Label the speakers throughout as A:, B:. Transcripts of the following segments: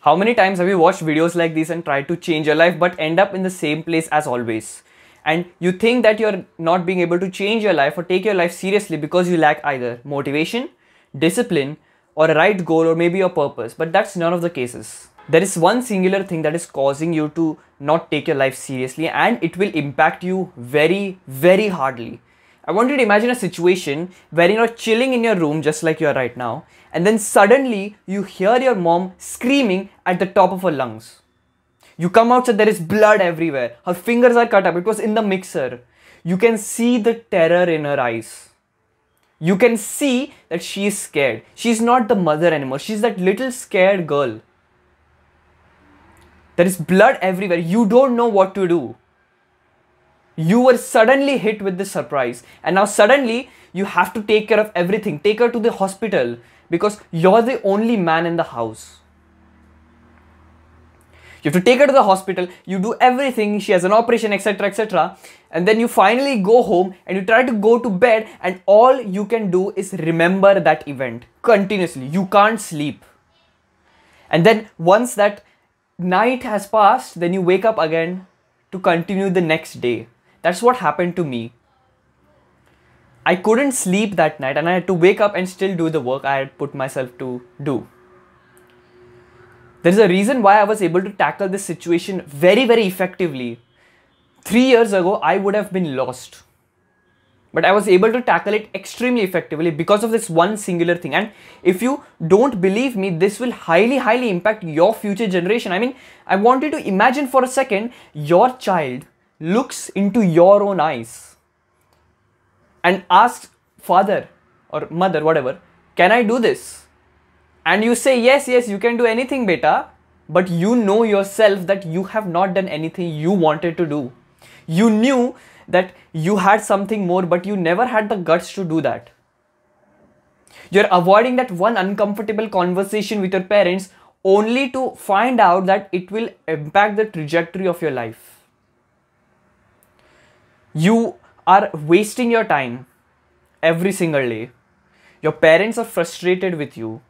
A: How many times have you watched videos like this and tried to change your life but end up in the same place as always? And you think that you're not being able to change your life or take your life seriously because you lack either motivation, discipline, or a right goal, or maybe a purpose. But that's none of the cases. There is one singular thing that is causing you to not take your life seriously, and it will impact you very, very hardly. I want you to imagine a situation wherein you're chilling in your room just like you are right now, and then suddenly you hear your mom screaming at the top of her lungs. You come outside, there is blood everywhere. Her fingers are cut up. It was in the mixer. You can see the terror in her eyes. You can see that she is scared. She's not the mother anymore. She's that little scared girl. There is blood everywhere. You don't know what to do. You were suddenly hit with this surprise. And now suddenly you have to take care of everything. Take her to the hospital because you're the only man in the house. You have to take her to the hospital, you do everything, she has an operation, etc, etc. And then you finally go home and you try to go to bed, and all you can do is remember that event continuously. You can't sleep. And then once that night has passed, then you wake up again to continue the next day. That's what happened to me. I couldn't sleep that night and I had to wake up and still do the work I had put myself to do. There is a reason why I was able to tackle this situation very, very effectively. 3 years ago, I would have been lost. But I was able to tackle it extremely effectively because of this one singular thing. And if you don't believe me, this will highly, highly impact your future generation. I mean, I want you to imagine for a second, your child looks into your own eyes and asks father or mother, whatever, can I do this? And you say, yes, you can do anything, beta. But you know yourself that you have not done anything you wanted to do. You knew that you had something more, but you never had the guts to do that. You're avoiding that one uncomfortable conversation with your parents only to find out that it will impact the trajectory of your life. You are wasting your time every single day. Your parents are frustrated with you.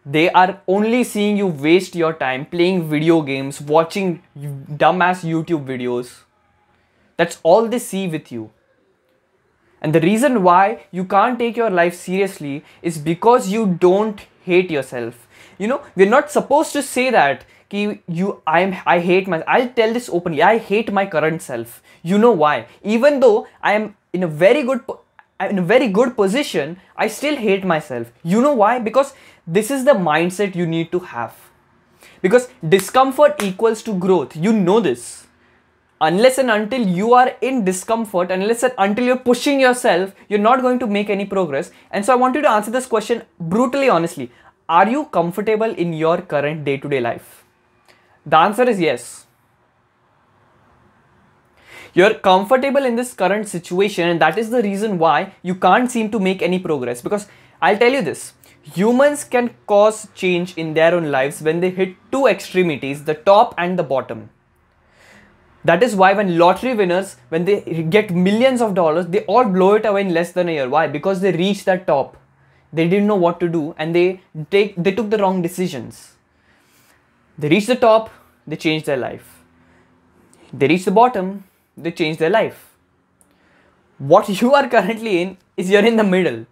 A: They are only seeing you waste your time playing video games, watching dumbass YouTube videos. That's all they see with you. And the reason why you can't take your life seriously is because you don't hate yourself. You know, we're not supposed to say that. I hate myself. I'll tell this openly. I hate my current self. You know why? Even though I am in a very good position, I still hate myself. You know why? Because this is the mindset you need to have. Because discomfort equals to growth. You know this. Unless and until you are in discomfort, unless and until you're pushing yourself, you're not going to make any progress. And so I want you to answer this question brutally honestly. Are you comfortable in your current day-to-day life? The answer is yes. You're comfortable in this current situation, and that is the reason why you can't seem to make any progress. Because I'll tell you this, humans can cause change in their own lives when they hit two extremities, the top and the bottom. That is why when lottery winners, when they get millions of dollars, they all blow it away in less than a year. Why? Because they reached that top. They didn't know what to do and they took the wrong decisions. They reached the top, they changed their life. They reached the bottom, they changed their life. What you are currently in is you're in the middle.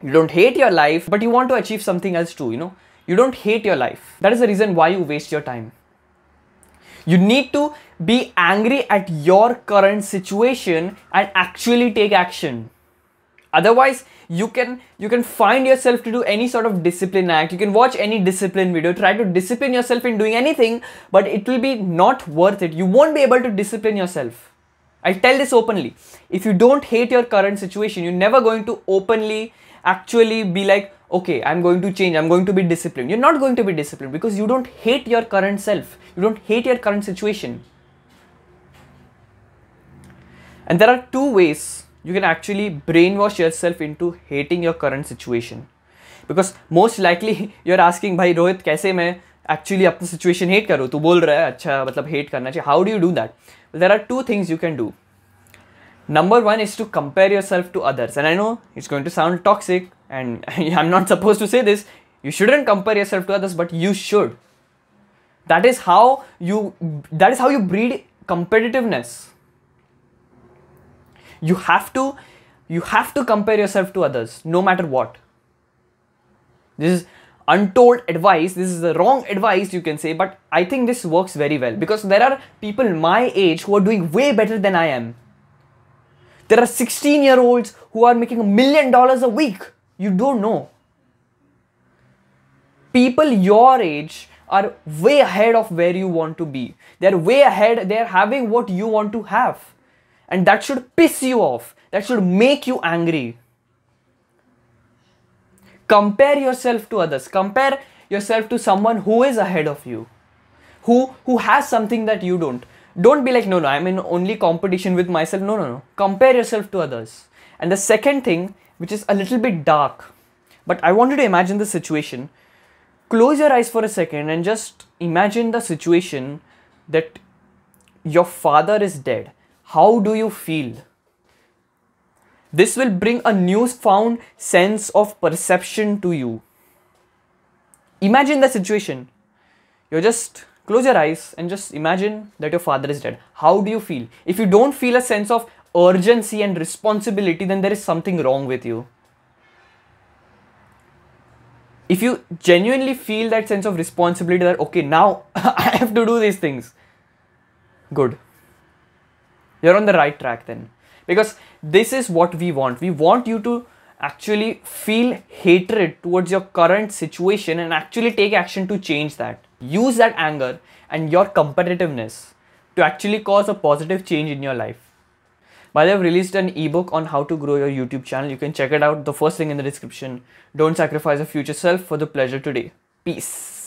A: You don't hate your life, but you want to achieve something else too, you know. You don't hate your life. That is the reason why you waste your time. You need to be angry at your current situation and actually take action. Otherwise, you can find yourself to do any sort of discipline act. You can watch any discipline video, try to discipline yourself in doing anything, but it will be not worth it. You won't be able to discipline yourself. I tell this openly. If you don't hate your current situation, you're never going to openly actually be like, okay, I'm going to change, I'm going to be disciplined. You're not going to be disciplined because you don't hate your current self. You don't hate your current situation. And there are two ways you can actually brainwash yourself into hating your current situation. Because most likely you're asking, भाई रोहित कैसे मैं actually अपनी situation hate करूँ? तू बोल रहा है अच्छा मतलब hate करना चाहिए. How do you do that? Well, there are two things you can do. Number one is to compare yourself to others. And I know it's going to sound toxic and I'm not supposed to say this. You shouldn't compare yourself to others, but you should. That is how you breed competitiveness. You have to compare yourself to others no matter what. This is untold advice. This is the wrong advice, you can say, but I think this works very well because there are people my age who are doing way better than I am. There are 16-year-olds who are making $1 million a week. You don't know. People your age are way ahead of where you want to be. They're way ahead. They're having what you want to have. And that should piss you off. That should make you angry. Compare yourself to others. Compare yourself to someone who is ahead of you. Who has something that you don't. Don't be like, no, I'm in only competition with myself. No. Compare yourself to others. And the second thing, which is a little bit dark, but I want you to imagine the situation. Close your eyes for a second and just imagine the situation that your father is dead. How do you feel? This will bring a newfound sense of perception to you. Imagine the situation. You just close your eyes and just imagine that your father is dead. How do you feel? If you don't feel a sense of urgency and responsibility, then there is something wrong with you. If you genuinely feel that sense of responsibility that, okay, now I have to do these things, good. You're on the right track then. Because this is what we want. We want you to actually feel hatred towards your current situation and actually take action to change that. Use that anger and your competitiveness to actually cause a positive change in your life. By the way, I've released an ebook on how to grow your YouTube channel. You can check it out. The first thing in the description. Don't sacrifice your future self for the pleasure today. Peace.